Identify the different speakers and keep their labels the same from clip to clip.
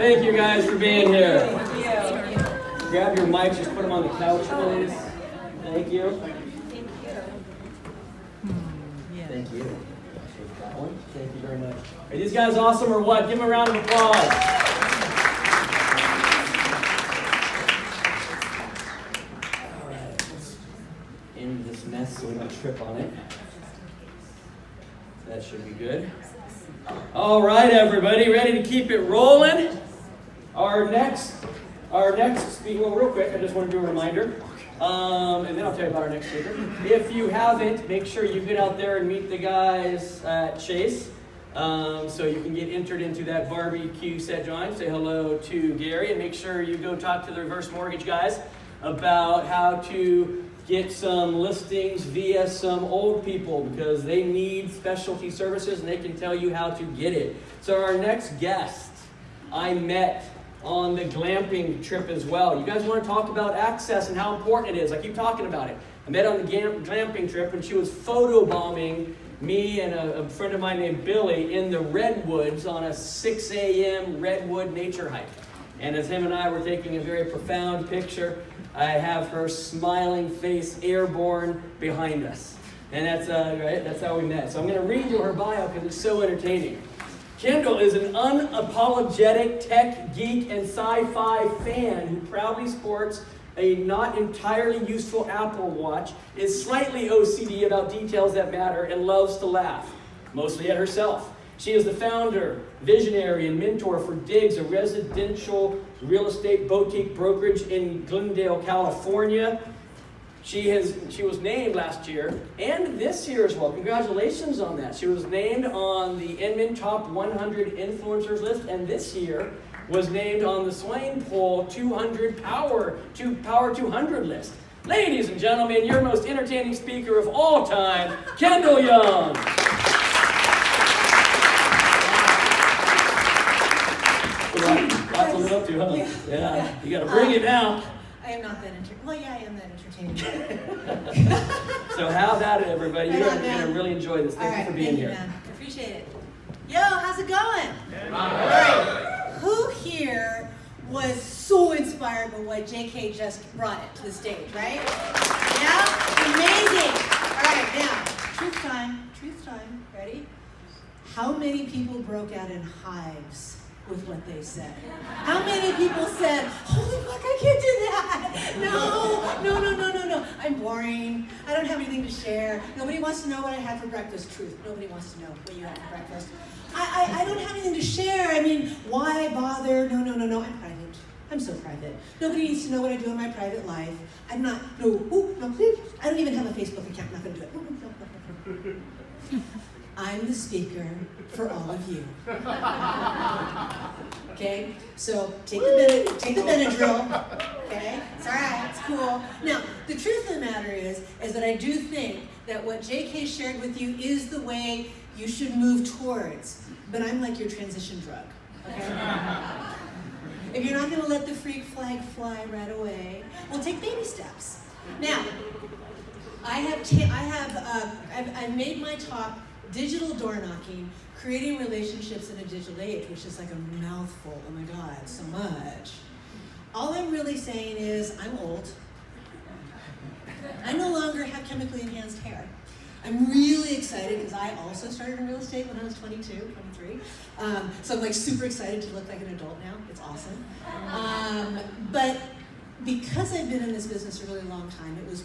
Speaker 1: Thank you guys for being here.
Speaker 2: Thank you.
Speaker 1: Grab your mics, just put them on the couch, please. Thank you. Thank you. Take that one. Thank you very much. Are these guys awesome or what? Give them a round of applause. All right, let's end this mess so we don't trip on it. That should be good. All right, everybody, ready to keep it rolling? Our next speaker, well, real quick, I just want to do a reminder, and then I'll tell you about our next speaker. If you haven't, make sure you get out there and meet the guys at Chase, so you can get entered into that barbecue set drawing. Say hello to Gary, and make sure you go talk to the reverse mortgage guys about how to get some listings via some old people, because they need specialty services and they can tell you how to get it. So our next guest, I met on the glamping trip as well. You guys want to talk about access and how important it is? I keep talking about it. I met on the glamping trip when she was photobombing me and a friend of mine named Billy in the redwoods on a 6 a.m. redwood nature hike. And as him and I were taking a very profound picture, I have her smiling face airborne behind us. And that's right, that's how we met. So I'm going to read you her bio because it's so entertaining. Kendyl is an unapologetic tech geek and sci-fi fan who proudly sports a not entirely useful Apple Watch, is slightly OCD about details that matter, and loves to laugh, mostly at herself. She is the founder, visionary, and mentor for Diggs, a residential real estate boutique brokerage in Glendale, California. She was named last year and this year as well. Congratulations on that. She was named on the Inman Top 100 Influencers list, and this year was named on the Swain Poll 200 Power 200 list. Ladies and gentlemen, your most entertaining speaker of all time, Kendyl Young. Lots to live up to, huh? Yeah. You got to bring it down.
Speaker 2: I am not that entertaining. Well, yeah, I am that entertaining.
Speaker 1: So how about it, everybody? You're going to really enjoy this. Thank you for being here.
Speaker 2: Man. Appreciate it. Yo, how's it going? All right. Who here was so inspired by what JK just brought it to the stage, right? Yeah? Amazing. All right, now, truth time. Ready? How many people broke out in hives with what they said? How many people said, holy fuck, I can't do that. No. I'm boring. I don't have anything to share. Nobody wants to know what I had for breakfast. Truth. Nobody wants to know what you had for breakfast. I don't have anything to share. I mean, why bother? No. I'm private. I'm so private. Nobody needs to know what I do in my private life. I'm not, no, I don't even have a Facebook account. I'm not going to do it. I'm the speaker for all of you. Okay? So take the Benadryl. Okay? It's all right. It's cool. Now, the truth of the matter is that I do think that what JK shared with you is the way you should move towards. But I'm like your transition drug. Okay? If you're not going to let the freak flag fly right away, we'll take baby steps. Now, I've made my talk digital door knocking, creating relationships in a digital age, which is like a mouthful. Oh my God, so much. All I'm really saying is I'm old. I no longer have chemically enhanced hair. I'm really excited because I also started in real estate when I was 22, 23. So I'm like super excited to look like an adult now. It's awesome. But because I've been in this business a really long time, it was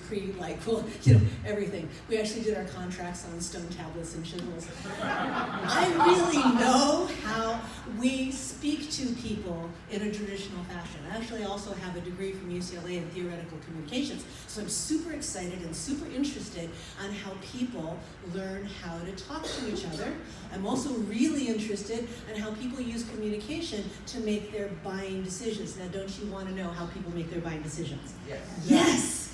Speaker 2: everything. We actually did our contracts on stone tablets and chisels. I really know how we speak to people in a traditional fashion. I actually also have a degree from UCLA in theoretical communications, so I'm super excited and super interested on how people learn how to talk to each other. I'm also really interested in how people use communication to make their buying decisions. Now, don't you want to know how people make their buying decisions? Yes.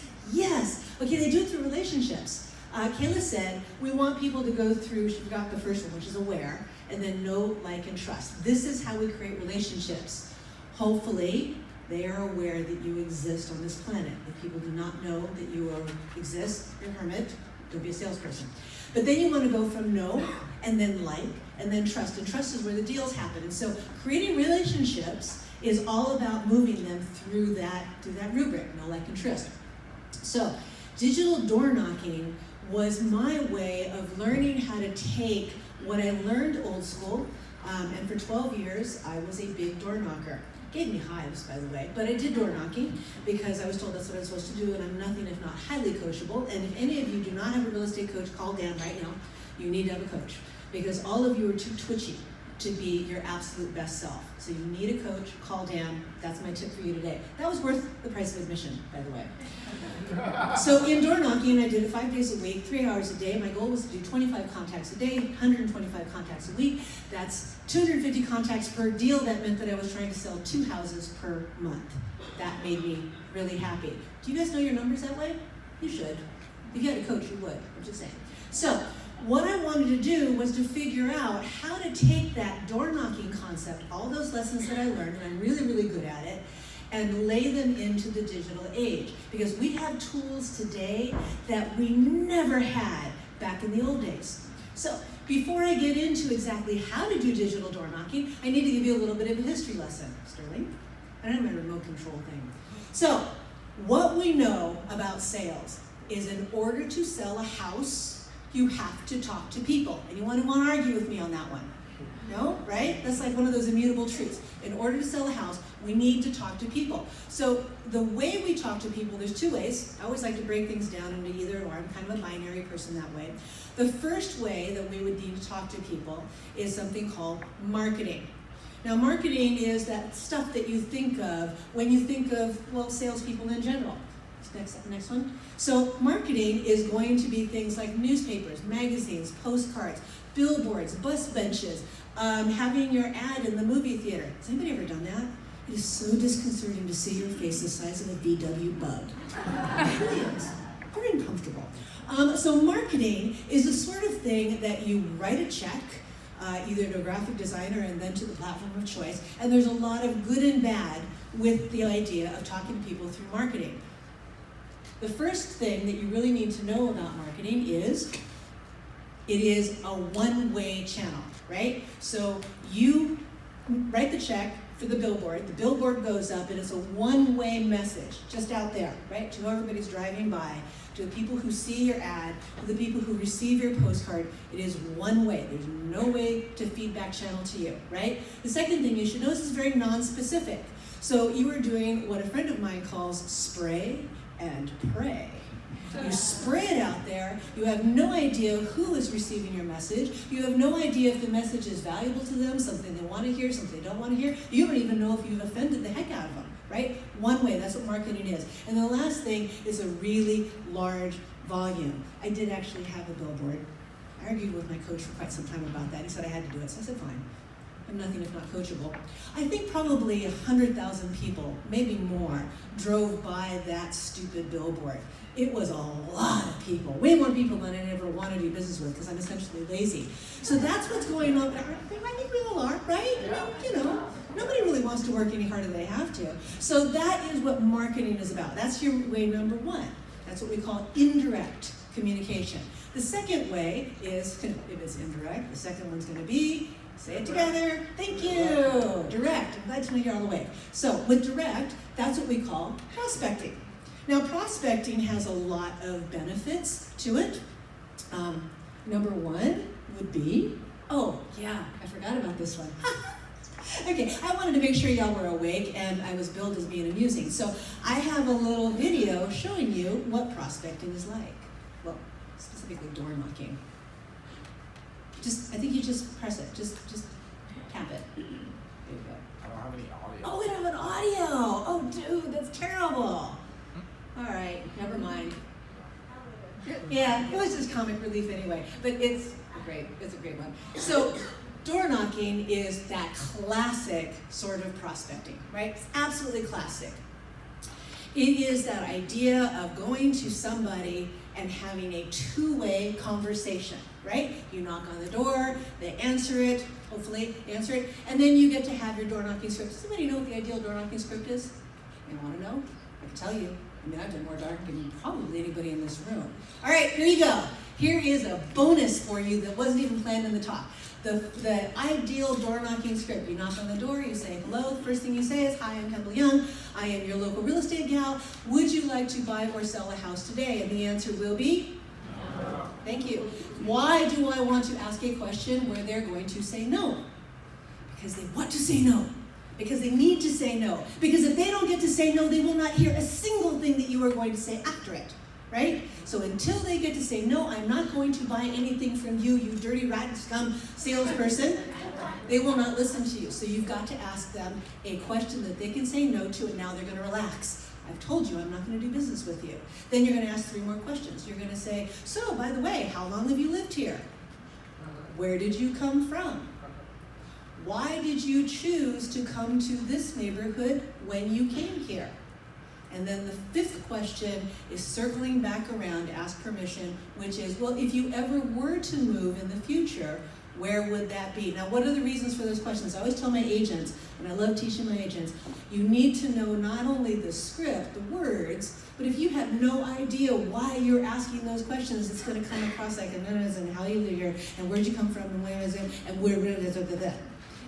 Speaker 2: Okay, they do it through relationships. Kayla said, we want people to go through, she forgot the first one, which is aware, and then know, like, and trust. This is how we create relationships. Hopefully, they are aware that you exist on this planet. If people do not know that you exist, you're a hermit. Don't be a salesperson. But then you want to go from know, and then like, and then trust. And trust is where the deals happen. And so creating relationships is all about moving them through that rubric, know, like, and trust. So digital door knocking was my way of learning how to take what I learned old school, and for 12 years, I was a big door knocker. Gave me hives, by the way, but I did door knocking because I was told that's what I was supposed to do, and I'm nothing if not highly coachable. And if any of you do not have a real estate coach, call Dan right now. You need to have a coach because all of you are too twitchy to be your absolute best self. So you need a coach, call Dan. That's my tip for you today. That was worth the price of admission, by the way. So in door knocking, I did it 5 days a week, 3 hours a day. My goal was to do 25 contacts a day, 125 contacts a week. That's 250 contacts per deal. That meant that I was trying to sell 2 houses per month. That made me really happy. Do you guys know your numbers that way? You should. If you had a coach, you would. I'm just saying. So what I wanted to do was to figure out how to take that door knocking concept, all those lessons that I learned, and I'm really, really good at it, and lay them into the digital age. Because we have tools today that we never had back in the old days. So before I get into exactly how to do digital door knocking, I need to give you a little bit of a history lesson. Sterling? I don't have my remote control thing. So what we know about sales is in order to sell a house, you have to talk to people. Anyone who want to argue with me on that one? No, right? That's like one of those immutable truths. In order to sell a house, we need to talk to people. So the way we talk to people, there's 2 ways. I always like to break things down into either or. I'm kind of a binary person that way. The first way that we would need to talk to people is something called marketing. Now, marketing is that stuff that you think of when you think of, well, salespeople in general. Next one. So marketing is going to be things like newspapers, magazines, postcards, billboards, bus benches, having your ad in the movie theater. Has anybody ever done that? It is so disconcerting to see your face the size of a VW bug. It really is. Very uncomfortable. So marketing is the sort of thing that you write a check, either to a graphic designer and then to the platform of choice, and there's a lot of good and bad with the idea of talking to people through marketing. The first thing that you really need to know about marketing is it is a one-way channel, right? So you write the check for the billboard goes up, and it's a one-way message just out there, right? To everybody's driving by, to the people who see your ad, to the people who receive your postcard. It is one way. There's no way to feedback channel to you, right? The second thing you should know is it's very non-specific. So you are doing what a friend of mine calls spray and pray. You spray it out there. You have no idea who is receiving your message. You have no idea if the message is valuable to them, something they want to hear, something they don't want to hear. You don't even know if you've offended the heck out of them, right? One way, that's what marketing is. And the last thing is a really large volume. I did actually have a billboard. I argued with my coach for quite some time about that. He said I had to do it, so I said fine. I'm nothing if not coachable. I think probably 100,000 people, maybe more, drove by that stupid billboard. It was a lot of people, way more people than I ever want to do business with because I'm essentially lazy. So that's what's going on. I think we all are, right?
Speaker 1: Yeah.
Speaker 2: I mean, nobody really wants to work any harder than they have to. So that is what marketing is about. That's your way number one. That's what we call indirect communication. The second way is, if it's indirect, the second one's going to be, say it together, thank you, direct. I'm glad to know you're all awake. So with direct, that's what we call prospecting. Now prospecting has a lot of benefits to it. Number one would be, oh yeah, I forgot about this one. Okay, I wanted to make sure y'all were awake and I was billed as being amusing. So I have a little video showing you what prospecting is like. Well, specifically door knocking. I think you just press it, just tap it. There you go.
Speaker 3: I don't have any audio.
Speaker 2: Oh, we don't have an audio. Oh, dude, that's terrible. All right, never mind. Yeah, it was just comic relief anyway, but it's a great one. So door knocking is that classic sort of prospecting, right? It's absolutely classic. It is that idea of going to somebody and having a two-way conversation, right? You knock on the door, they answer it, hopefully answer it, and then you get to have your door knocking script. Does anybody know what the ideal door knocking script is? You want to know? I can tell you. I mean, I've done more door knocking than probably anybody in this room. All right, here you go. Here is a bonus for you that wasn't even planned in the talk. The ideal door knocking script. You knock on the door, you say hello. The first thing you say is, hi, I'm Kendyl Young. I am your local real estate gal. Would you like to buy or sell a house today? And the answer will be? No. Thank you. Why do I want to ask a question where they're going to say no? Because they want to say no. Because they need to say no. Because if they don't get to say no, they will not hear a single thing that you are going to say after it. Right? So until they get to say, no, I'm not going to buy anything from you, you dirty rat scum salesperson, they will not listen to you. So you've got to ask them a question that they can say no to, and now they're going to relax. I've told you I'm not going to do business with you. Then you're going to ask 3 more questions. You're going to say, so, by the way, how long have you lived here? Where did you come from? Why did you choose to come to this neighborhood when you came here? And then the 5th question is circling back around to ask permission, which is, well, if you ever were to move in the future, where would that be? Now, what are the reasons for those questions? I always tell my agents, and I love teaching my agents, you need to know not only the script, the words, but if you have no idea why you're asking those questions, it's going to come across like, and how you live here, and where'd you come from, and where is it, and where is it,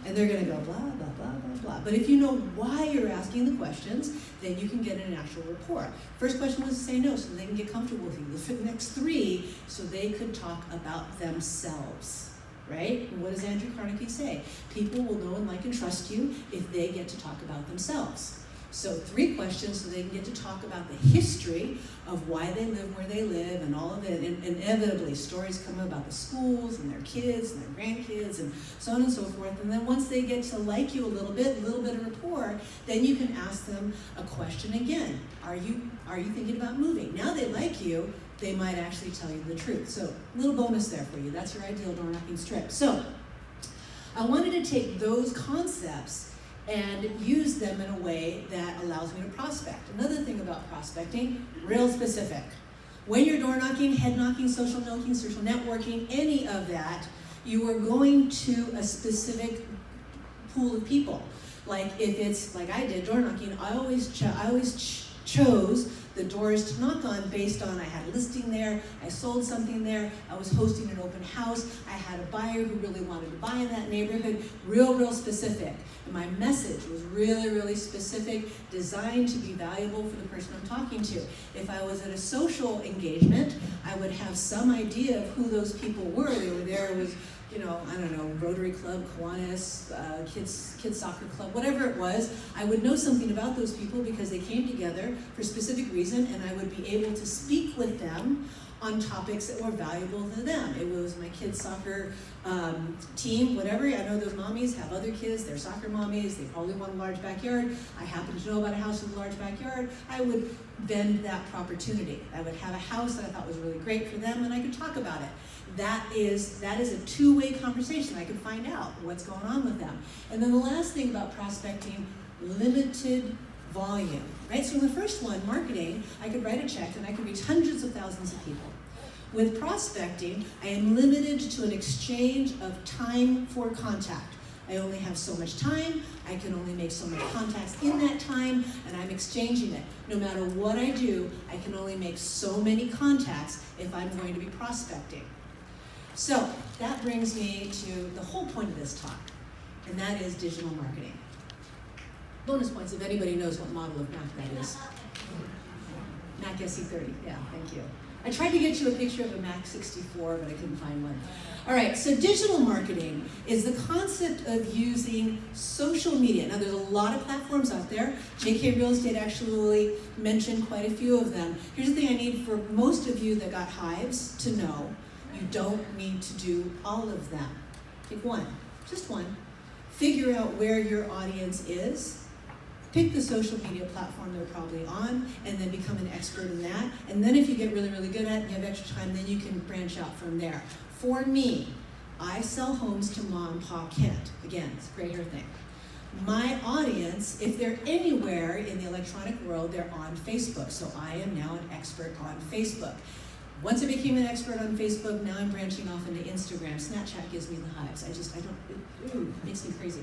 Speaker 2: and they're going to go blah, blah, blah, blah, blah. But if you know why you're asking the questions, then you can get an actual rapport. First question was to say no, so they can get comfortable with you. The next 3, so they could talk about themselves, right? And what does Andrew Carnegie say? People will know and like and trust you if they get to talk about themselves. So 3 questions so they can get to talk about the history of why they live where they live and all of it. And inevitably, stories come about the schools and their kids and their grandkids and so on and so forth. And then once they get to like you a little bit of rapport, then you can ask them a question again. Are you thinking about moving? Now they like you, they might actually tell you the truth. So little bonus there for you. That's your ideal door knocking strip. So I wanted to take those concepts and use them in a way that allows me to prospect. Another thing about prospecting, real specific. When you're door knocking, head knocking, social networking, any of that, you are going to a specific pool of people. Like if it's like I did door knocking, I always chose the doors to knock on based on I had a listing there, I sold something there, I was hosting an open house, I had a buyer who really wanted to buy in that neighborhood, real specific. And my message was really specific, designed to be valuable for the person I'm talking to. If I was at a social engagement, I would have some idea of who those people were. They were there, it was, I don't know, Rotary Club, Kiwanis, kids soccer club, whatever it was. I would know something about those people because they came together for a specific reason, and I would be able to speak with them on topics that were valuable to them. It was my kids' soccer team, whatever. I know those mommies have other kids, they're soccer mommies, they probably want a large backyard. I happen to know about a house with a large backyard. I would bend that opportunity. I would have a house that I thought was really great for them, and I could talk about it. That is a 2-way conversation. I could find out what's going on with them. And then the last thing about prospecting, limited volume, right? So in the first one, marketing, I could write a check and I could reach hundreds of thousands of people. With prospecting, I am limited to an exchange of time for contact. I only have so much time, I can only make so many contacts in that time, and I'm exchanging it. No matter what I do, I can only make so many contacts if I'm going to be prospecting. So that brings me to the whole point of this talk, and that is digital marketing. Bonus points if anybody knows what model of Mac that is. Mac SE30, yeah, thank you. I tried to get you a picture of a Mac 64, but I couldn't find one. All right, so digital marketing is the concept of using social media. Now, there's a lot of platforms out there. JK Real Estate actually mentioned quite a few of them. Here's the thing I need for most of you that got hives to know. You don't need to do all of them. Pick one, just one. Figure out where your audience is. Pick the social media platform they're probably on, and then become an expert in that. And then if you get really good at it and you have extra time, then you can branch out from there. For me, I sell homes to Mom and Pa Kent. Again, it's a greater thing. My audience, if they're anywhere in the electronic world, they're on Facebook. So I am now an expert on Facebook. Once I became an expert on Facebook, now I'm branching off into Instagram. Snapchat gives me the hives. It makes me crazy.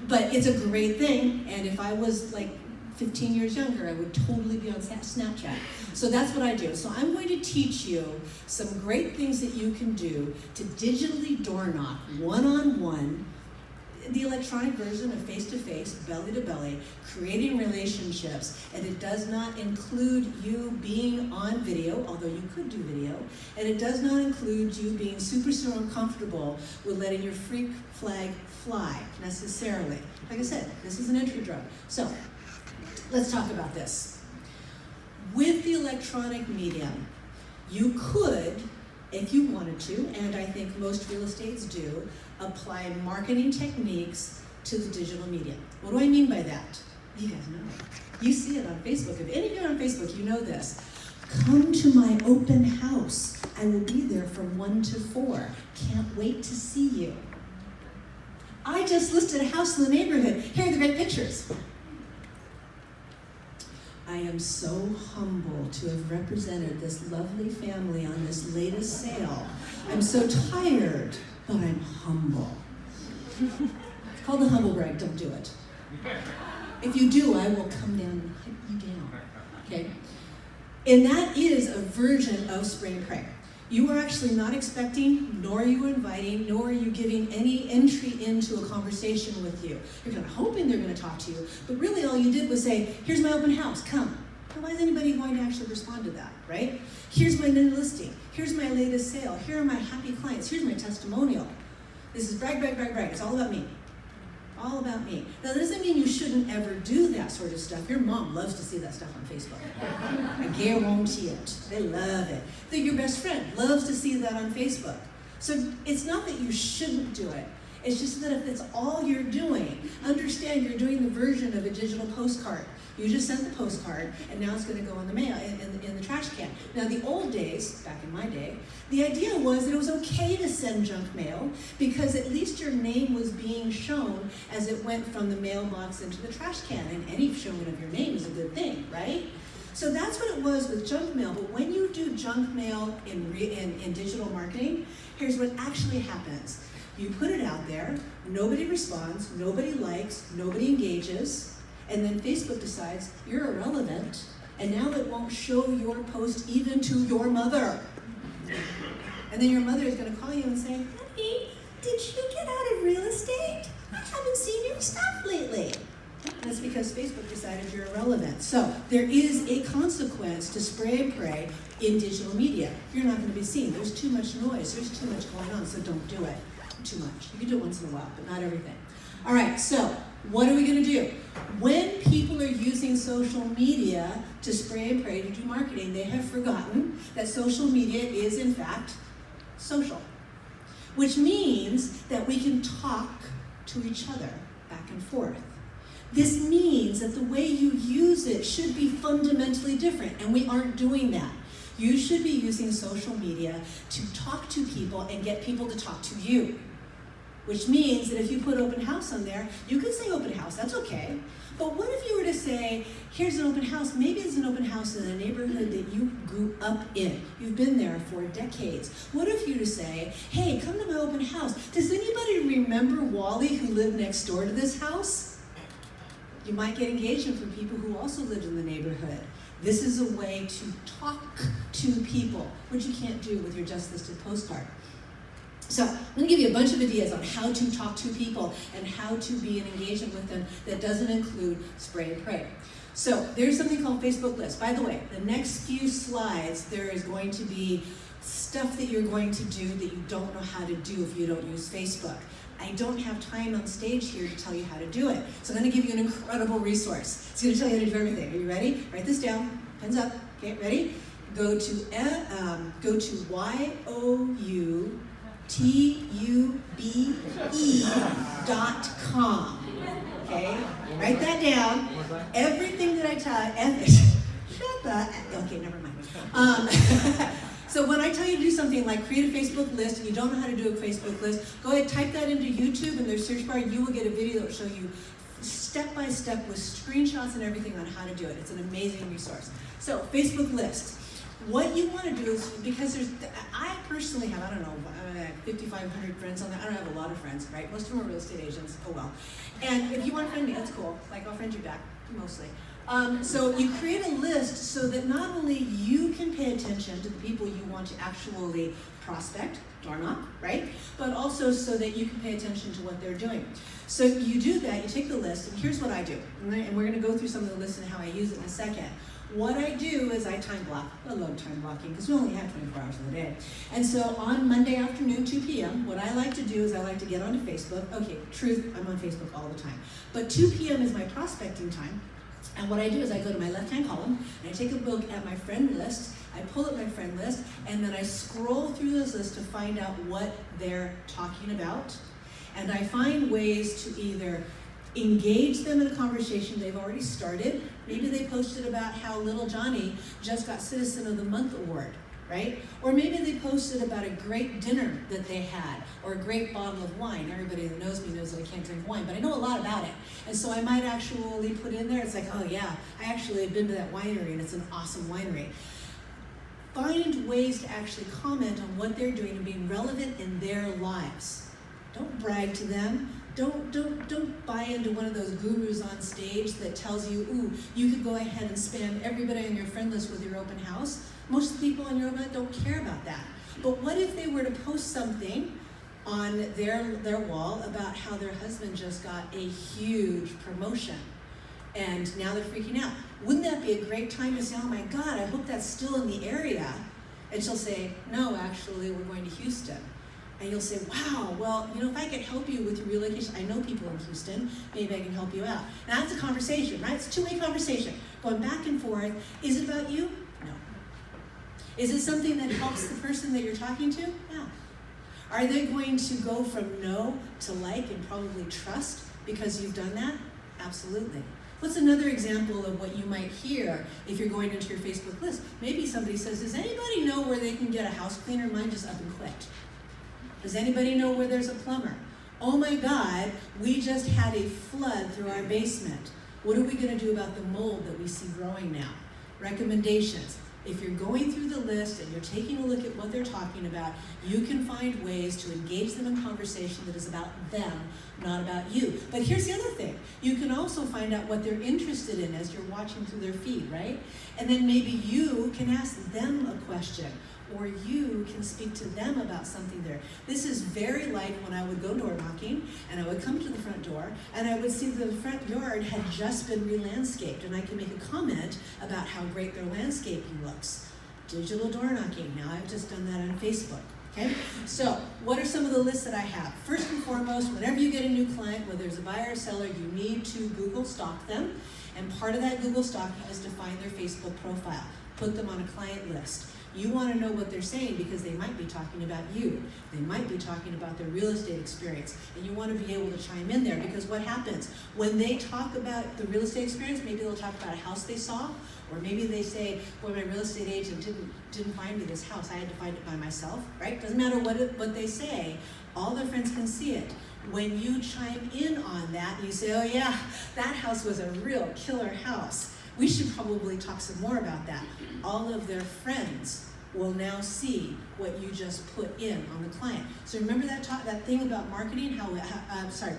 Speaker 2: But it's a great thing, and if I was like 15 years younger, I would totally be on Snapchat. So that's what I do. So I'm going to teach you some great things that you can do to digitally door knock, one-on-one, the electronic version of face-to-face, belly-to-belly, creating relationships, and it does not include you being on video, although you could do video, and it does not include you being super comfortable with letting your freak flag fly, necessarily. Like I said, this is an entry drug. So, let's talk about this. With the electronic medium, you could, if you wanted to, and I think most real estates do, apply marketing techniques to the digital medium. What do I mean by that? You guys know. You see it on Facebook. If any of you are on Facebook, you know this. Come to my open house. I will be there from 1 to 4. Can't wait to see you. I just listed a house in the neighborhood. Here are the great pictures. I am so humble to have represented this lovely family on this latest sale. I'm so tired, but I'm humble. It's called the humble brag, don't do it. If you do, I will come down and hit you down, okay? And that is a version of spray and pray. You are actually not expecting, nor are you inviting, nor are you giving any entry into a conversation with you. You're kind of hoping they're going to talk to you, but really all you did was say, here's my open house, come. Now, why is anybody going to actually respond to that, right? Here's my new listing. Here's my latest sale. Here are my happy clients. Here's my testimonial. This is brag, brag, brag, brag. It's all about me. All about me. Now, that doesn't mean you shouldn't ever do that sort of stuff. Your mom loves to see that stuff on Facebook. I guarantee it. They love it. Your best friend loves to see that on Facebook. So it's not that you shouldn't do it. It's just that if it's all you're doing, understand you're doing the version of a digital postcard. You just sent the postcard, and now it's going to go in the mail, in the trash can. Now, the old days, back in my day, the idea was that it was okay to send junk mail because at least your name was being shown as it went from the mailbox into the trash can, and any showing of your name is a good thing, right? So that's what it was with junk mail. But when you do junk mail in digital marketing, here's what actually happens. You put it out there, nobody responds, nobody likes, nobody engages, and then Facebook decides you're irrelevant, and now it won't show your post even to your mother. And then your mother is going to call you and say, honey, did you get out of real estate? I haven't seen your stuff lately. And it's because Facebook decided you're irrelevant. So there is a consequence to spray and pray in digital media. You're not going to be seen. There's too much noise. There's too much going on, so don't do it too much. You can do it once in a while, but not everything. All right, so what are we going to do? When people are using social media to spray and pray to do marketing, they have forgotten that social media is, in fact, social, which means that we can talk to each other back and forth. This means that the way you use it should be fundamentally different, and we aren't doing that. You should be using social media to talk to people and get people to talk to you. Which means that if you put open house on there, you can say open house, that's okay. But what if you were to say, here's an open house, maybe it's an open house in a neighborhood that you grew up in. You've been there for decades. What if you were to say, hey, come to my open house. Does anybody remember Wally who lived next door to this house? You might get engagement from people who also lived in the neighborhood. This is a way to talk to people, which you can't do with your just listed postcard. So I'm going to give you a bunch of ideas on how to talk to people and how to be in engagement with them that doesn't include spray and pray. So there's something called Facebook lists. By the way, the next few slides, there is going to be stuff that you're going to do that you don't know how to do if you don't use Facebook. I don't have time on stage here to tell you how to do it. So I'm going to give you an incredible resource. It's going to tell you how to do everything. Are you ready? Write this down. Pens up. Okay, ready? Go to youtube.com. Okay? Write that down. Everything that I tell okay, never mind. So when I tell you to do something like create a Facebook list and you don't know how to do a Facebook list, go ahead, type that into YouTube in their search bar. You will get a video that will show you step by step with screenshots and everything on how to do it. It's an amazing resource. So Facebook list. What you want to do is, because I personally have, 5,500 friends on there. I don't have a lot of friends, right? Most of them are real estate agents. Oh well. And if you want to friend me, that's cool. Like, I'll friend you back, mostly. So you create a list so that not only you can pay attention to the people you want to actually prospect, door knock, right? But also so that you can pay attention to what they're doing. So you do that, you take the list, and here's what I do. And we're gonna go through some of the lists and how I use it in a second. What I do is I time block. I love time blocking because we only have 24 hours in the day. And so on Monday afternoon, 2 p.m., what I like to do is I like to get onto Facebook. Okay, truth, I'm on Facebook all the time. But 2 p.m. is my prospecting time. And what I do is I go to my left-hand column, and I take a look at my friend list, I pull up my friend list, and then I scroll through this list to find out what they're talking about. And I find ways to either engage them in a conversation they've already started. Maybe they posted about how little Johnny just got Citizen of the Month award, right? Or maybe they posted about a great dinner that they had, or a great bottle of wine. Everybody that knows me knows that I can't drink wine, but I know a lot about it. And so I might actually put in there, it's like, oh yeah, I actually have been to that winery and it's an awesome winery. Find ways to actually comment on what they're doing and being relevant in their lives. Don't brag to them. Don't buy into one of those gurus on stage that tells you, ooh, you could go ahead and spam everybody on your friend list with your open house. Most of the people on your open house don't care about that. But what if they were to post something on their wall about how their husband just got a huge promotion and now they're freaking out? Wouldn't that be a great time to say, oh my God, I hope that's still in the area? And she'll say, no, actually, we're going to Houston. And you'll say, wow, well, if I could help you with your relocation, I know people in Houston, maybe I can help you out. Now that's a conversation, right? It's a two-way conversation, going back and forth. Is it about you? No. Is it something that helps the person that you're talking to? Yeah. Are they going to go from no to like and probably trust because you've done that? Absolutely. What's another example of what you might hear if you're going into your Facebook list? Maybe somebody says, does anybody know where they can get a house cleaner? Mine just up and quit. Does anybody know where there's a plumber? Oh my God, we just had a flood through our basement. What are we going to do about the mold that we see growing now? Recommendations. If you're going through the list and you're taking a look at what they're talking about, you can find ways to engage them in conversation that is about them, not about you. But here's the other thing. You can also find out what they're interested in as you're watching through their feed, right? And then maybe you can ask them a question, or you can speak to them about something there. This is very like when I would go door knocking and I would come to the front door and I would see the front yard had just been re-landscaped and I can make a comment about how great their landscaping looks. Digital door knocking, now I've just done that on Facebook. Okay, so what are some of the lists that I have? First and foremost, whenever you get a new client, whether it's a buyer or seller, you need to Google stalk them. And part of that Google stalking is to find their Facebook profile. Put them on a client list. You want to know what they're saying because they might be talking about you. They might be talking about their real estate experience. And you want to be able to chime in there because what happens? When they talk about the real estate experience, maybe they'll talk about a house they saw, or maybe they say, boy, my real estate agent didn't find me this house. I had to find it by myself, right? Doesn't matter what they say. All their friends can see it. When you chime in on that, you say, oh yeah, that house was a real killer house. We should probably talk some more about that. All of their friends will now see what you just put in on the client. So remember that thing about marketing,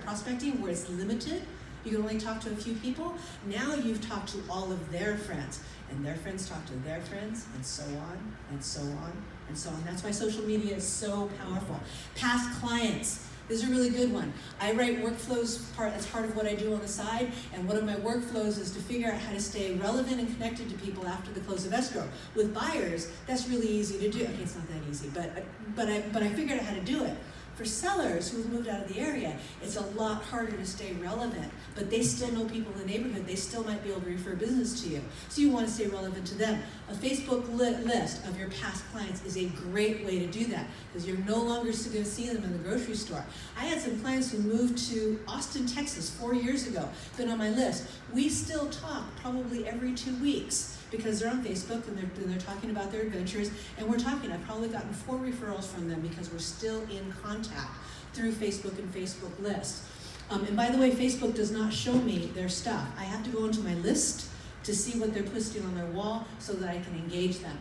Speaker 2: prospecting, where it's limited? You can only talk to a few people. Now you've talked to all of their friends, and their friends talk to their friends, and so on, and so on, and so on. That's why social media is so powerful. Past clients. This is a really good one. I write workflows as part of what I do on the side, and one of my workflows is to figure out how to stay relevant and connected to people after the close of escrow. With buyers, that's really easy to do. Okay, it's not that easy, but I figured out how to do it. For sellers who've moved out of the area, it's a lot harder to stay relevant, but they still know people in the neighborhood. They still might be able to refer business to you. So you want to stay relevant to them. A Facebook list of your past clients is a great way to do that because you're no longer going to see them in the grocery store. I had some clients who moved to Austin, Texas 4 years ago, been on my list. We still talk probably every 2 weeks. Because they're on Facebook and they're talking about their adventures, and we're talking. I've probably gotten 4 referrals from them because we're still in contact through Facebook and Facebook lists. And by the way, Facebook does not show me their stuff. I have to go into my list to see what they're posting on their wall so that I can engage them.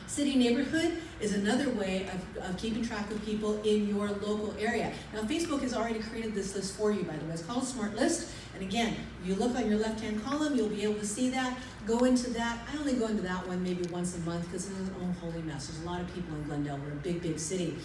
Speaker 2: City neighborhood is another way of keeping track of people in your local area. Now, Facebook has already created this list for you, by the way. It's called Smart List. And again, you look on your left-hand column, you'll be able to see that. Go into that. I only go into that one maybe once a month because it's an own holy mess. There's a lot of people in Glendale. We're a big, big city.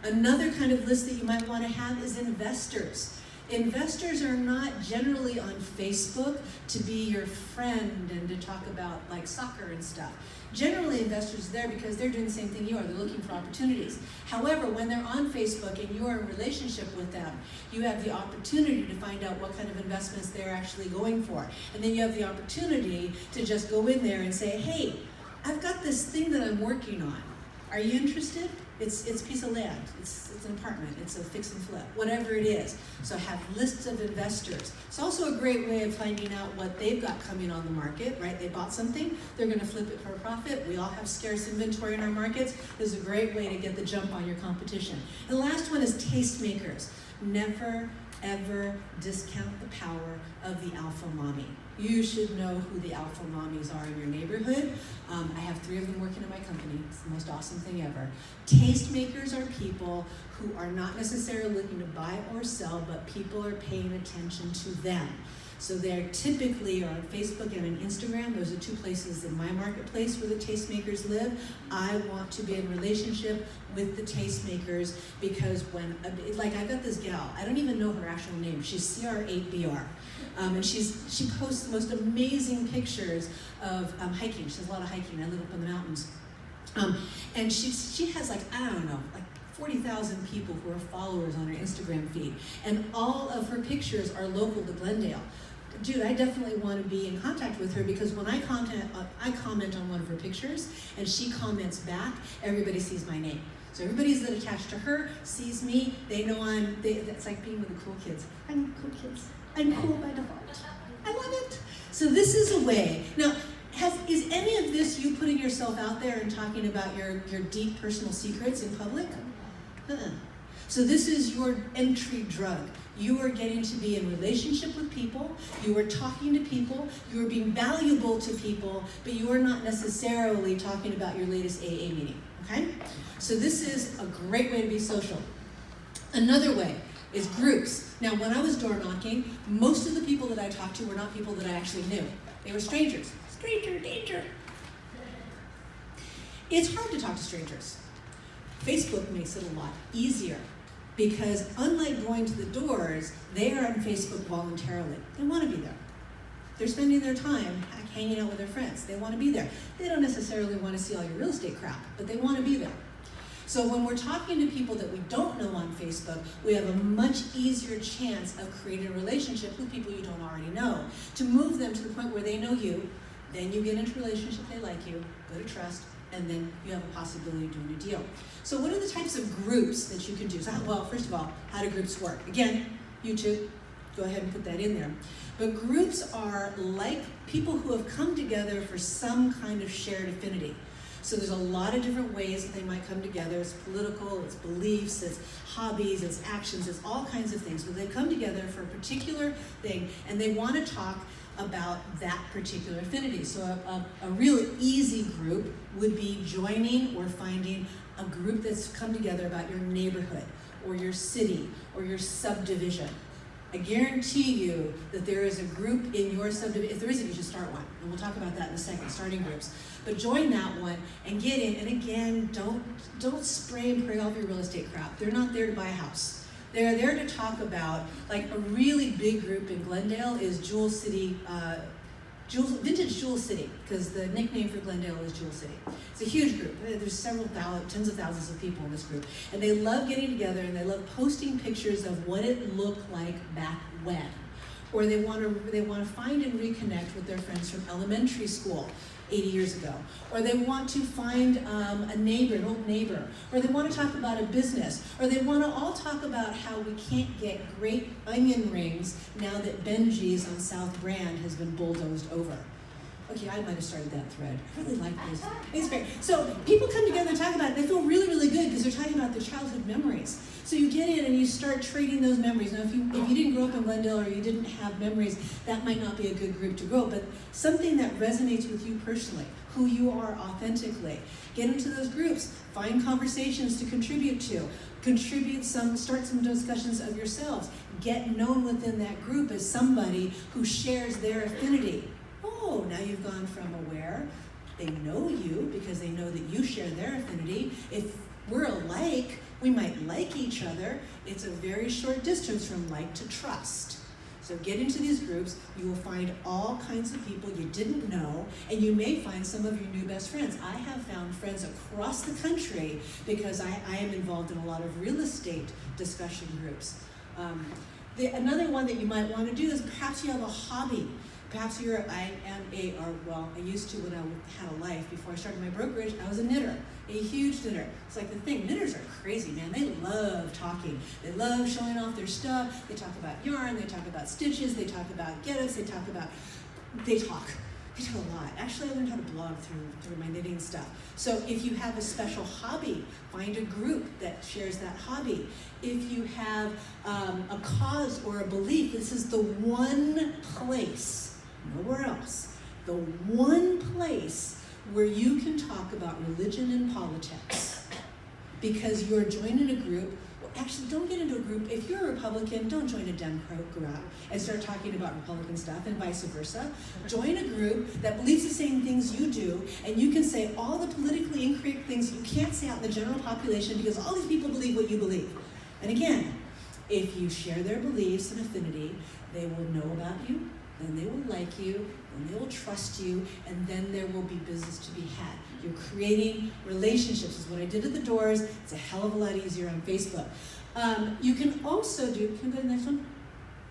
Speaker 2: Another kind of list that you might want to have is investors. Investors are not generally on Facebook to be your friend and to talk about like soccer and stuff. Generally, investors are there because they're doing the same thing you are. They're looking for opportunities. However, when they're on Facebook and you are in a relationship with them, you have the opportunity to find out what kind of investments they're actually going for. And then you have the opportunity to just go in there and say, hey, I've got this thing that I'm working on. Are you interested? It's a piece of land, it's an apartment, it's a fix and flip, whatever it is. So have lists of investors. It's also a great way of finding out what they've got coming on the market, right? They bought something, they're gonna flip it for a profit. We all have scarce inventory in our markets. This is a great way to get the jump on your competition. And the last one is tastemakers. Never, ever discount the power of the alpha mommy. You should know who the alpha mommies are in your neighborhood. I have 3 of them working in my company. It's the most awesome thing ever. Tastemakers are people who are not necessarily looking to buy or sell, but people are paying attention to them. So they're typically on Facebook and on Instagram. Those are 2 places in my marketplace where the tastemakers live. I want to be in relationship with the tastemakers because when, like I've got this gal, I don't even know her actual name. She's CR8BR. And she posts the most amazing pictures of hiking. She does a lot of hiking. I live up in the mountains. And she has like 40,000 people who are followers on her Instagram feed. And all of her pictures are local to Glendale. Dude, I definitely want to be in contact with her because when I comment on one of her pictures and she comments back, everybody sees my name. So everybody that's attached to her sees me. They know it's like being with the cool kids. I'm cool kids. I'm cool by default. I love it. So this is a way. Now, is any of this you putting yourself out there and talking about your deep personal secrets in public? So this is your entry drug. You are getting to be in relationship with people, you are talking to people, you are being valuable to people, but you are not necessarily talking about your latest AA meeting, okay? So this is a great way to be social. Another way is groups. Now, when I was door knocking, most of the people that I talked to were not people that I actually knew. They were strangers. Stranger danger. It's hard to talk to strangers. Facebook makes it a lot easier because unlike going to the doors, they are on Facebook voluntarily. They want to be there. They're spending their time hanging out with their friends. They want to be there. They don't necessarily want to see all your real estate crap, but they want to be there. So when we're talking to people that we don't know on Facebook, we have a much easier chance of creating a relationship with people you don't already know, to move them to the point where they know you, then you get into a relationship, they like you, go to trust, and then you have a possibility of doing a deal. So what are the types of groups that you can do? So, well, first of all, how do groups work? Again, YouTube, go ahead and put that in there. But groups are like people who have come together for some kind of shared affinity. So there's a lot of different ways that they might come together. It's political, it's beliefs, it's hobbies, it's actions, it's all kinds of things. But they come together for a particular thing, and they want to talk about that particular affinity. So a real easy group would be joining or finding a group that's come together about your neighborhood or your city or your subdivision. I guarantee you that there is a group in your subdivision. If there isn't, you should start one. And we'll talk about that in a second, starting groups. But join that one and get in. And again, don't spray and pray all of your real estate crap. They're not there to buy a house. They're there to talk about, like a really big group in Glendale is Jewel City, Vintage Jewel City, because the nickname for Glendale is Jewel City. It's a huge group. There's tens of thousands of people in this group. And they love getting together and they love posting pictures of what it looked like back when. Or they want to find and reconnect with their friends from elementary school 80 years ago. Or they want to find a neighbor, an old neighbor. Or they want to talk about a business. Or they want to all talk about how we can't get great onion rings now that Benji's on South Brand has been bulldozed over. Okay, I might have started that thread. I really like this. It's great. So people come together and talk about it. They feel really, really good because they're talking about their childhood memories. So you get in and you start trading those memories. Now, if you didn't grow up in Glendale or you didn't have memories, that might not be a good group to grow. But something that resonates with you personally, who you are authentically. Get into those groups. Find conversations to contribute to. Start some discussions of yourselves. Get known within that group as somebody who shares their affinity. Oh, now you've gone from aware. They know you because they know that you share their affinity. If we're alike, we might like each other. It's a very short distance from like to trust. So get into these groups. You will find all kinds of people you didn't know, and you may find some of your new best friends. I have found friends across the country because I am involved in a lot of real estate discussion groups. Another one that you might want to do is perhaps you have a hobby. Perhaps I used to when I had a life. Before I started my brokerage, I was a knitter, a huge knitter. It's like the thing, knitters are crazy, man. They love talking. They love showing off their stuff. They talk about yarn, they talk about stitches, they talk about get-ups, they talk a lot. Actually, I learned how to blog through my knitting stuff. So if you have a special hobby, find a group that shares that hobby. If you have a cause or a belief, this is the one place, nowhere else, the one place where you can talk about religion and politics. Because you're joining a group. Actually, don't get into a group. If you're a Republican, don't join a Dem group and start talking about Republican stuff, and vice versa. Join a group that believes the same things you do, and you can say all the politically incorrect things you can't say out in the general population because all these people believe what you believe. And again, if you share their beliefs and affinity, they will know about you, then they will like you, and they will trust you, and then there will be business to be had. You're creating relationships. Is what I did at the doors. It's a hell of a lot easier on Facebook. You can also do, can we go to the next one?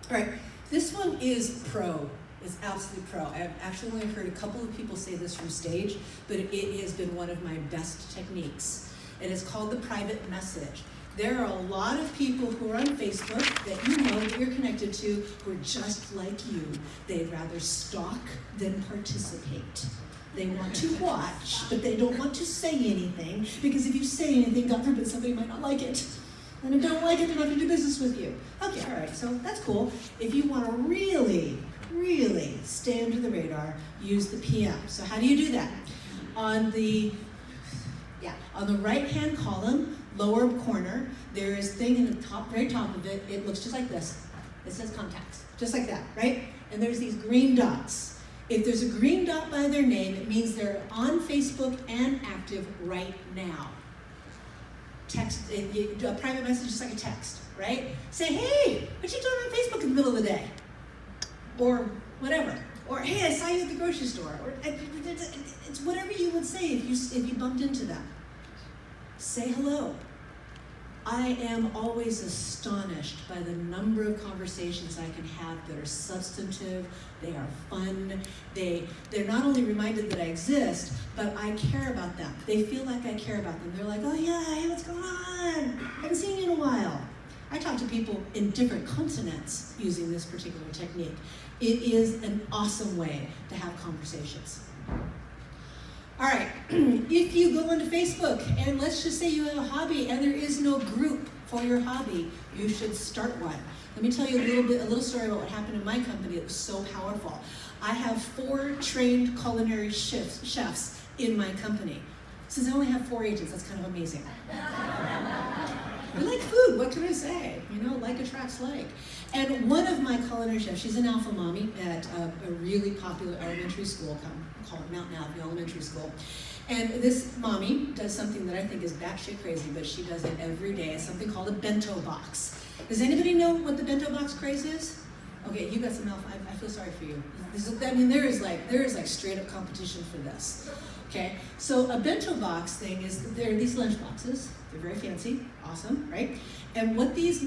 Speaker 2: All right, this one is pro. It's absolutely pro. I've actually only heard a couple of people say this from stage, but it has been one of my best techniques. And it's called the private message. There are a lot of people who are on Facebook that you know that you're connected to who are just like you. They'd rather stalk than participate. They want to watch, but they don't want to say anything, because if you say anything, God forbid, somebody might not like it. And if they don't like it, they're not going to do business with you. Okay, all right, so that's cool. If you want to really, really stay under the radar, use the PM. So how do you do that? On the right-hand column, lower corner, there is a thing in the top, very top of it. It looks just like this. It says contacts, just like that, right? And there's these green dots. If there's a green dot by their name, it means they're on Facebook and active right now. Text, a private message is like a text, right? Say, hey, what you doing on Facebook in the middle of the day? Or whatever. Or, hey, I saw you at the grocery store. Or it's whatever you would say if you bumped into them. Say hello. I am always astonished by the number of conversations I can have that are substantive, they are fun, they're not only reminded that I exist, but I care about them. They feel like I care about them. They're like, oh yeah, hey, what's going on? I haven't seen you in a while. I talk to people in different continents using this particular technique. It is an awesome way to have conversations. All right, if you go onto Facebook and let's just say you have a hobby and there is no group for your hobby, you should start one. Let me tell you a little story about what happened in my company that was so powerful. I have 4 trained culinary chefs in my company. Since I only have 4 agents, that's kind of amazing. We like food, what can I say? You know, like attracts like. And one of my culinary chefs, she's an alpha mommy at a really popular elementary school, called Mountain Avenue Elementary School. And this mommy does something that I think is batshit crazy, but she does it every day. It's something called a bento box. Does anybody know what the bento box craze is? Okay, you got some alpha, I feel sorry for you. There is like straight up competition for this. Okay, so a bento box thing is, there are these lunch boxes. They're very fancy, awesome, right? And what these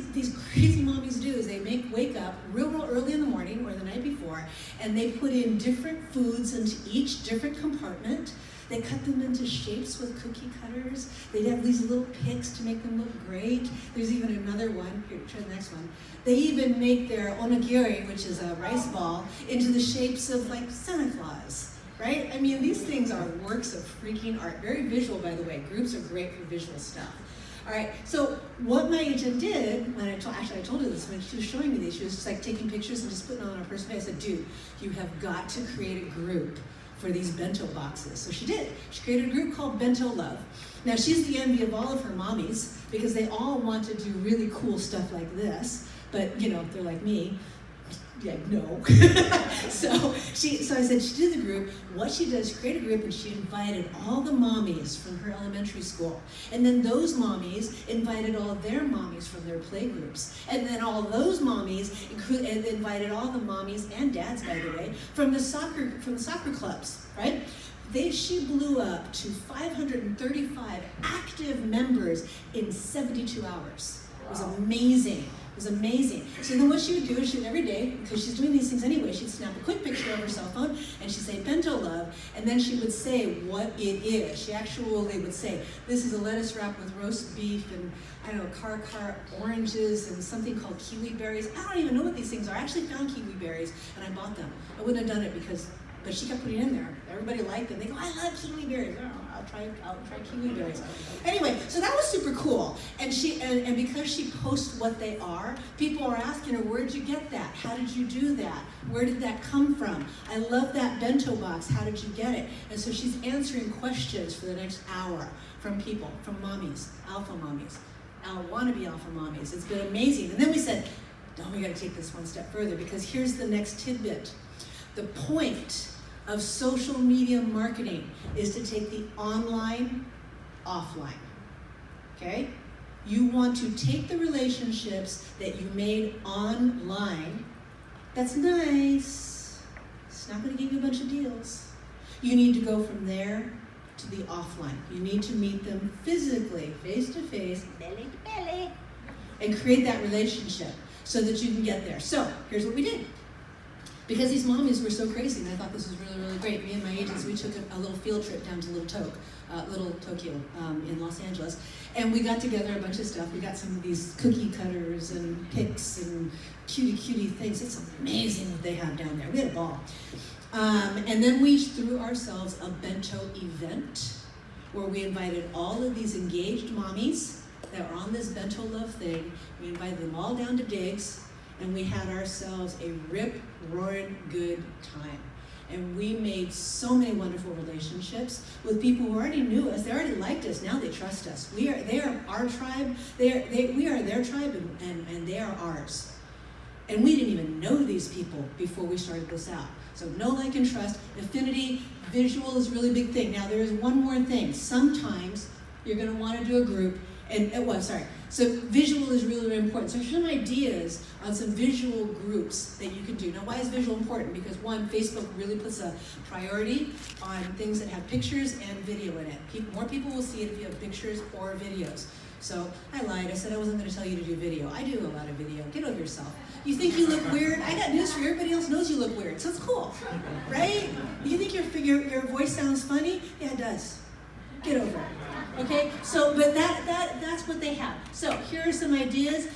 Speaker 2: crazy mommies do is they wake up real early in the morning or the night before, and they put in different foods into each different compartment. They cut them into shapes with cookie cutters. They have these little picks to make them look great. There's even another one. Here, try the next one. They even make their onigiri, which is a rice ball, into the shapes of like Santa Claus. right? I mean, these things are works of freaking art. Very visual, by the way. Groups are great for visual stuff. All right, so what my agent did, when I told her this when she was showing me these, she was just like taking pictures and just putting it on her personal page. I said, dude, you have got to create a group for these bento boxes. So she did. She created a group called Bento Love. Now she's the envy of all of her mommies because they all want to do really cool stuff like this, but you know, they're like me. Yeah, no. so I said she did the group. What she did is create a group, and she invited all the mommies from her elementary school. And then those mommies invited all their mommies from their play groups. And then all those mommies invited all the mommies and dads, by the way, from the soccer clubs, right? She blew up to 535 active members in 72 hours. It was amazing. It was amazing. So then what she would do is every day, because she's doing these things anyway, she'd snap a quick picture of her cell phone and she'd say Bento Love, and then she would say what it is. She actually would say, this is a lettuce wrap with roast beef and, I don't know, car oranges and something called kiwi berries. I don't even know what these things are. I actually found kiwi berries and I bought them. I wouldn't have done it but she kept putting it in there. Everybody liked it. They go, I love kiwi berries. Oh, I'll try kiwi berries. Anyway, so that was super cool. And and because she posts what they are, people are asking her, where'd you get that? How did you do that? Where did that come from? I love that bento box. How did you get it? And so she's answering questions for the next hour from people, from mommies, alpha mommies, wannabe alpha mommies. It's been amazing. And then we said, no, we got to take this one step further because here's the next tidbit. The point of social media marketing is to take the online offline, okay? You want to take the relationships that you made online. That's nice. It's not going to give you a bunch of deals. You need to go from there to the offline. You need to meet them physically, face to face, belly to belly, and create that relationship so that you can get there. So here's what we did. Because these mommies were so crazy, and I thought this was really, really great. Me and my agents, we took a little field trip down to Little Tokyo in Los Angeles, and we got together a bunch of stuff. We got some of these cookie cutters and picks and cutie things. It's amazing what they have down there. We had a ball. And then we threw ourselves a bento event where we invited all of these engaged mommies that were on this Bento Love thing. We invited them all down to Diggs, and we had ourselves a rip-roaring good time. And we made so many wonderful relationships with people who already knew us. They already liked us. Now they trust us. They are our tribe. We are their tribe, and they are ours. And we didn't even know these people before we started this out. So know, like, and trust. Affinity, visual is a really big thing. Now there is one more thing. Sometimes you're going to want to do a group. So visual is really, really important. So here's some ideas on some visual groups that you can do. Now, why is visual important? Because one, Facebook really puts a priority on things that have pictures and video in it. More people will see it if you have pictures or videos. So I lied. I said I wasn't going to tell you to do video. I do a lot of video. Get over yourself. You think you look weird? I got news for you. Everybody else knows you look weird, so it's cool, right? You think your voice sounds funny? Yeah, it does. Get over it. Okay, so, but that's what they have. So here are some ideas.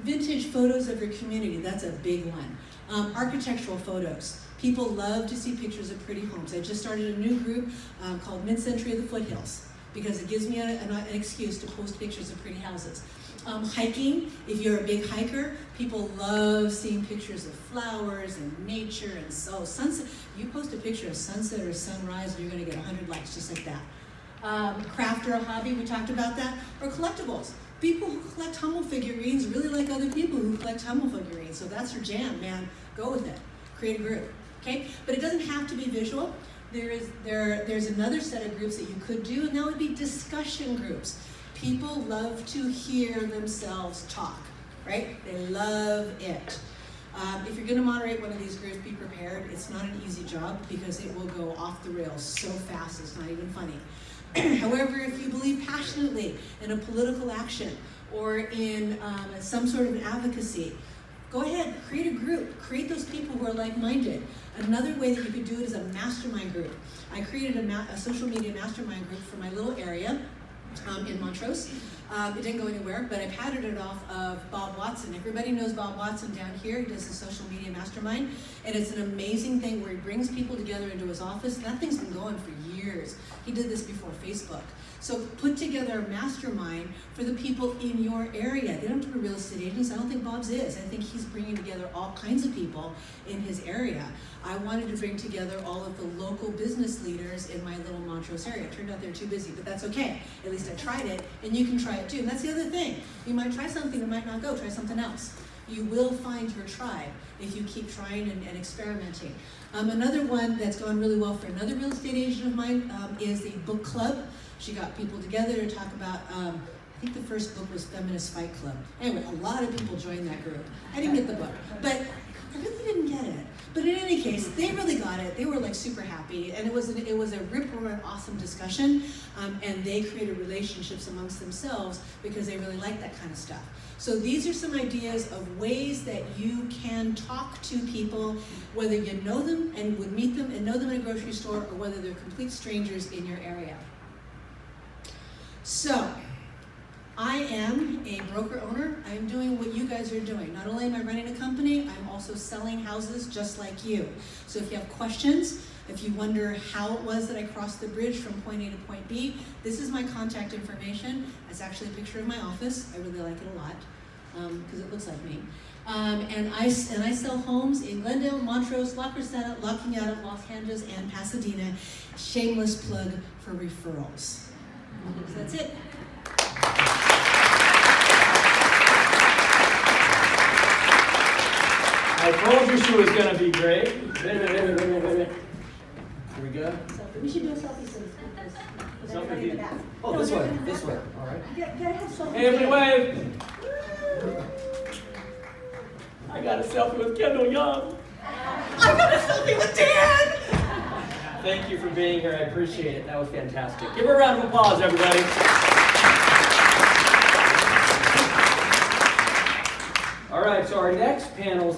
Speaker 2: Vintage photos of your community, that's a big one. Architectural photos. People love to see pictures of pretty homes. I just started a new group called Mid-Century of the Foothills because it gives me an excuse to post pictures of pretty houses. Hiking, if you're a big hiker, people love seeing pictures of flowers and nature and sunset. You post a picture of sunset or sunrise and you're gonna get 100 likes just like that. Craft or a hobby, we talked about that, or collectibles. People who collect Hummel figurines really like other people who collect Hummel figurines, so that's your jam, man. Go with it. Create a group, okay? But it doesn't have to be visual. There's another set of groups that you could do, and that would be discussion groups. People love to hear themselves talk, right? They love it. If you're going to moderate one of these groups, be prepared. It's not an easy job because it will go off the rails so fast it's not even funny. However, if you believe passionately in a political action or in some sort of advocacy, go ahead, create a group. Create those people who are like-minded. Another way that you could do it is a mastermind group. I created a social media mastermind group for my little area. in Montrose. It didn't go anywhere, but I patterned it off of Bob Watson. Everybody knows Bob Watson down here. He does a social media mastermind, and it's an amazing thing where he brings people together into his office. That thing's been going for years. He did this before Facebook. So put together a mastermind for the people in your area. They don't have to be real estate agents. I don't think Bob's is. I think he's bringing together all kinds of people in his area. I wanted to bring together all of the local business leaders in my little Montrose area. It turned out they're too busy, but that's okay. At least I tried it, and you can try it too. And that's the other thing. You might try something, it might not go. Try something else. You will find your tribe if you keep trying and experimenting. Another one that's gone really well for another real estate agent of mine is the book club. She got people together to talk about, I think the first book was Feminist Fight Club. Anyway, a lot of people joined that group. I didn't get the book, but I really didn't get it. But in any case, they really got it. They were like super happy, and it was a rip-roaring awesome discussion, and they created relationships amongst themselves because they really like that kind of stuff. So these are some ideas of ways that you can talk to people, whether you know them and would meet them and know them in a grocery store, or whether they're complete strangers in your area. So, I am a broker owner. I'm doing what you guys are doing. Not only am I running a company, I'm also selling houses just like you. So if you have questions, if you wonder how it was that I crossed the bridge from point A to point B, this is my contact information. It's actually a picture of my office. I really like it a lot because it looks like me. And I sell homes in Glendale, Montrose, La Crescenta, La Cañada, Los Angeles, and Pasadena. Shameless plug for referrals. So that's it.
Speaker 1: I told you she was going to be great. Wait a minute. Here we go.
Speaker 2: We should do a selfie so with everybody in the back.
Speaker 1: Oh, this way. All right.
Speaker 2: You gotta have selfies.
Speaker 1: Hey, everybody wave. I got a selfie with Kendyl Young.
Speaker 2: I got a selfie with Dan!
Speaker 1: Thank you for being here. I appreciate it. That was fantastic. Give her a round of applause, everybody. All right, so our next panel is